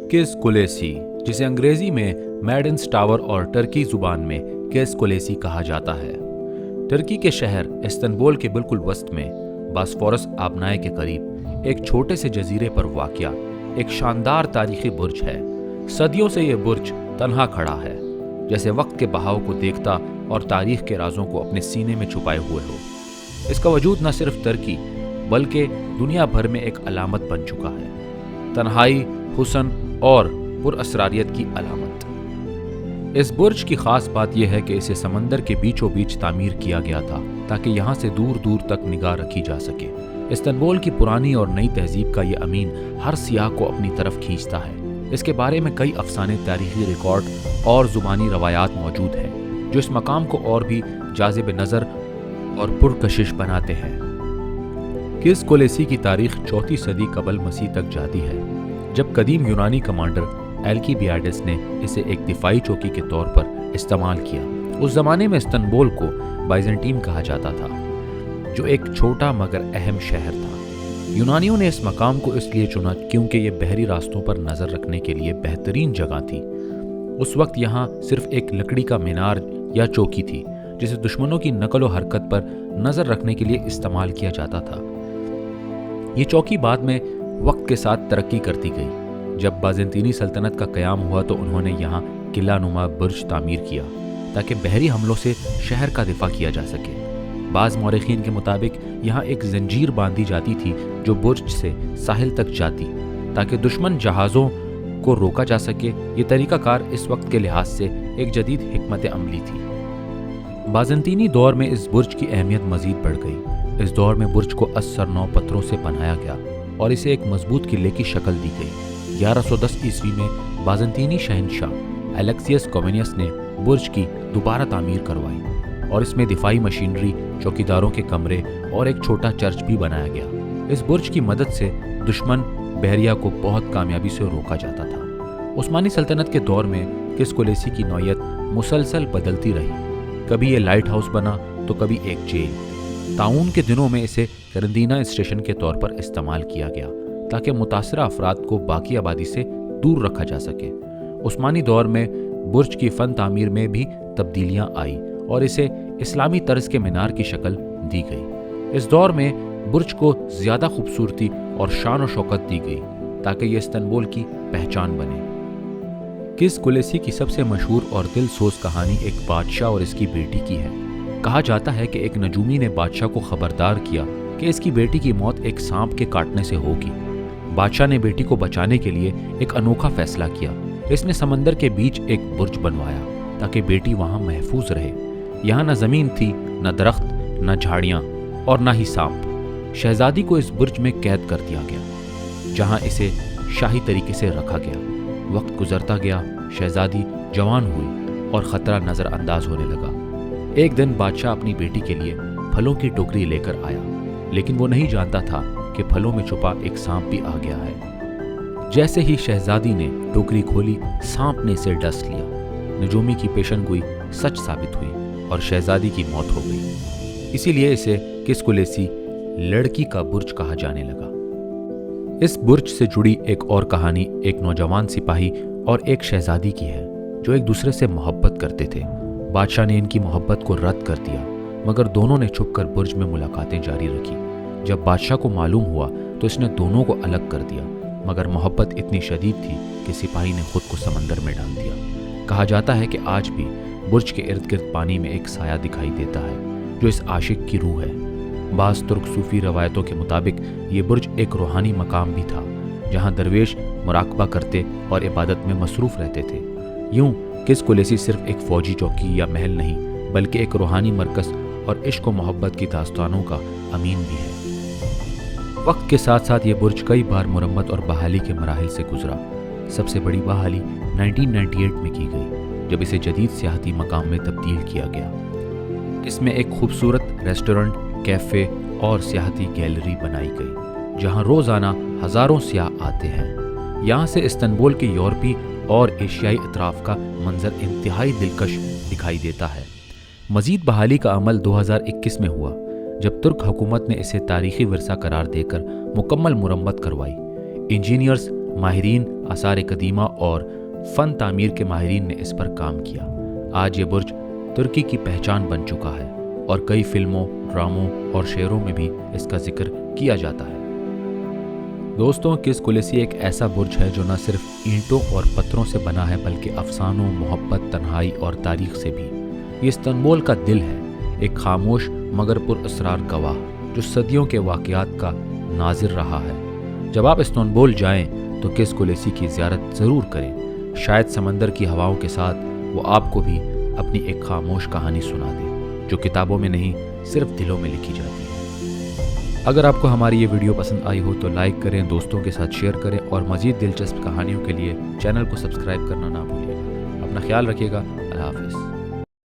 किस कुलेसी, जिसे अंग्रेजी में मैडन्स टावर और टर्की जुबान में किस कुलेसी कहा जाता है, टर्की के शहर इस्तांबुल के बिल्कुल वस्त में बास्फोरस आबनाए के करीब एक छोटे से जजीरे पर वाक़या एक शानदार तारीखी बुर्ज है। सदियों से ये बुर्ज तन्हा खड़ा है, जैसे वक्त के बहाव को देखता और तारीख के राजों को अपने सीने में छुपाए हुए हो। इसका वजूद न सिर्फ टर्की बल्कि दुनिया भर में एक अलामत बन चुका है, तन्हाई, हुस्न और पुरअसरारियत की अलामत। इस बुर्ज की खास बात यह है कि इसे समंदर के बीचों बीच तामीर किया गया था ताकि यहाँ से दूर दूर तक निगाह रखी जा सके। इस्तांबुल की पुरानी और नई तहजीब का ये अमीन हर सियाह को अपनी तरफ खींचता है। इसके बारे में कई अफसाने, तारीखी रिकॉर्ड और ज़ुबानी रवायात मौजूद हैं जो इस मकाम को और भी जाज़िब नज़र और पुरकशिश बनाते हैं। किस कुलेसी की तारीख 4वीं सदी कबल मसीह तक जाती है, जब कदीम यूनानी कमांडर एल्कीबियाडस ने इसे एक दिफाई चौकी के तौर पर इस्तेमाल किया। उस ज़माने में इस्तांबुल को बाइजेंटीन कहा जाता था, जो एक छोटा मगर अहम शहर था। यूनानियों ने इस मकाम को इसलिए चुना क्योंकि ये बहरी रास्तों पर नज़र रखने के लिए बेहतरीन जगह थी। उस वक्त यहाँ सिर्फ एक लकड़ी का मीनार या चौकी थी, जिसे दुश्मनों की नकल व हरकत पर नज़र रखने के लिए इस्तेमाल किया जाता था। ये चौकी बाद में वक्त के साथ तरक्की करती गई। जब बाजेंतीनी सल्तनत का क़याम हुआ तो उन्होंने यहाँ किला नुमा बुर्ज तामीर किया ताकि बहरी हमलों से शहर का दिफा किया जा सके। बाज़ मौरखीन के मुताबिक यहाँ एक जंजीर बांधी जाती थी जो बुर्ज से साहिल तक जाती ताकि दुश्मन जहाज़ों को रोका जा सके। ये तरीक़ाकार इस वक्त के लिहाज से एक जदीद हिकमत अमली थी। बाजेंतीनी दौर में इस बुर्ज की अहमियत मज़ीद बढ़ गई। इस दौर में बुर्ज को असर 9 पत्थरों से बनाया गया और इसे एक मजबूत किले की शक्ल दी गई। 1110 ईस्वी में बाजेंतीनी शहंशाह एलेक्सियस कोमेनियस ने बुर्ज की दोबारा तामीर करवाई और इसमें दिफाई मशीनरी, चौकीदारों के कमरे और एक छोटा चर्च भी बनाया गया। इस बुर्ज की मदद से दुश्मन बहरिया को बहुत कामयाबी से रोका जाता था। उस्मानी सल्तनत के दौर में किस कुलेसी की नौयत मुसलसल बदलती रही। कभी ये लाइट हाउस बना तो कभी एक जेल। ताउन के दिनों में इसे करंदीना स्टेशन के तौर पर इस्तेमाल किया गया ताकि मुतासरा अफराद को बाकी आबादी से दूर रखा जा सके। उस्मानी दौर में बुर्ज की फ़न तामीर में भी तब्दीलियाँ आई और इसे इस्लामी तर्ज के मीनार की शक्ल दी गई। इस दौर में बुर्ज को ज़्यादा खूबसूरती और शान और शौकत दी गई ताकि ये इस्तांबुल की पहचान बने। किस कुलेसी की सबसे मशहूर और दिलसोज कहानी एक बादशाह और इसकी बेटी की है। कहा जाता है कि एक नजूमी ने बादशाह को खबरदार किया कि इसकी बेटी की मौत एक सांप के काटने से होगी। बादशाह ने बेटी को बचाने के लिए एक अनोखा फैसला किया। इसने समंदर के बीच एक बुर्ज बनवाया ताकि बेटी वहां महफूज रहे। यहाँ न जमीन थी, न दरख्त, न झाड़ियाँ और न ही सांप। शहजादी को इस बुर्ज में कैद कर दिया गया, जहाँ इसे शाही तरीके से रखा गया। वक्त गुजरता गया, शहजादी जवान हुई और ख़तरा नज़रअंदाज होने लगा। एक दिन बादशाह अपनी बेटी के लिए फलों की टोकरी लेकर आया, लेकिन वो नहीं जानता था कि फलों में छुपा एक सांप भी आ गया है। जैसे ही शहजादी ने टोकरी खोली, सांप ने इसे डस लिया। नजूमी की पेशनगोई सच साबित हुई और शहजादी की मौत हो गई। इसीलिए इसे किस कुलेसी लड़की का बुर्ज कहा जाने लगा। इस बुर्ज से जुड़ी एक और कहानी एक नौजवान सिपाही और एक शहजादी की है जो एक दूसरे से मोहब्बत करते थे। बादशाह ने इनकी मोहब्बत को रद्द कर दिया, मगर दोनों ने छुपकर बुर्ज में मुलाकातें जारी रखी। जब बादशाह को मालूम हुआ तो इसने दोनों को अलग कर दिया, मगर मोहब्बत इतनी शदीद थी कि सिपाही ने खुद को समंदर में डाल दिया। कहा जाता है कि आज भी बुर्ज के इर्द गिर्द पानी में एक साया दिखाई देता है जो इस आशिक की रूह है। बाज़ तुर्क सूफी रवायतों के मुताबिक ये बुर्ज एक रूहानी मकाम भी था, जहाँ दरवेश मुराकबा करते और इबादत में मसरूफ़ रहते थे। यूं किस कुलेसी सिर्फ एक फ़ौजी चौकी या महल नहीं, बल्कि एक रूहानी मरकज़ और इश्क व मोहब्बत की दास्तानों का अमीन भी है। वक्त के साथ साथ ये बुर्ज कई बार मुरम्मत और बहाली के मराहिल से गुजरा। सबसे बड़ी बहाली 1998 में की गई, जब इसे जदीद सियाहती मकाम में तब्दील किया गया। इसमें एक खूबसूरत रेस्टोरेंट, कैफ़े और सियाहती गैलरी बनाई गई, जहाँ रोज़ाना हज़ारों सियाह आते हैं। यहाँ से इस्तांबुल के यूरोपी और एशियाई अतराफ़ का मंजर इंतहाई दिलकश दिखाई देता है। मज़ीद बहाली का अमल 2021 में हुआ, जब तुर्क हुकूमत ने इसे तारीखी विरसा करार देकर मुकम्मल मुरम्मत करवाई। इंजीनियर्स, ماہرین آثار قدیمہ اور فن تعمیر کے ماہرین نے اس پر کام کیا۔ آج یہ برج ترکی کی پہچان بن چکا ہے اور کئی فلموں، ڈراموں اور شعروں میں بھی اس کا ذکر کیا جاتا ہے۔ دوستوں، کس کلیسی ایک ایسا برج ہے جو نہ صرف اینٹوں اور پتھروں سے بنا ہے بلکہ افسانوں، محبت، تنہائی اور تاریخ سے بھی۔ یہ استنبول کا دل ہے، ایک خاموش مگر پر اسرار گواہ جو صدیوں کے واقعات کا ناظر رہا ہے۔ جب آپ استنبول جائیں تو کس کلیسی کی زیارت ضرور کریں، شاید سمندر کی ہواؤں کے ساتھ وہ آپ کو بھی اپنی ایک خاموش کہانی سنا دے جو کتابوں میں نہیں صرف دلوں میں لکھی جاتی ہے۔ اگر آپ کو ہماری یہ ویڈیو پسند آئی ہو تو لائک کریں، دوستوں کے ساتھ شیئر کریں اور مزید دلچسپ کہانیوں کے لیے چینل کو سبسکرائب کرنا نہ بھولیے گا۔ اپنا خیال رکھیے گا۔ اللہ حافظ۔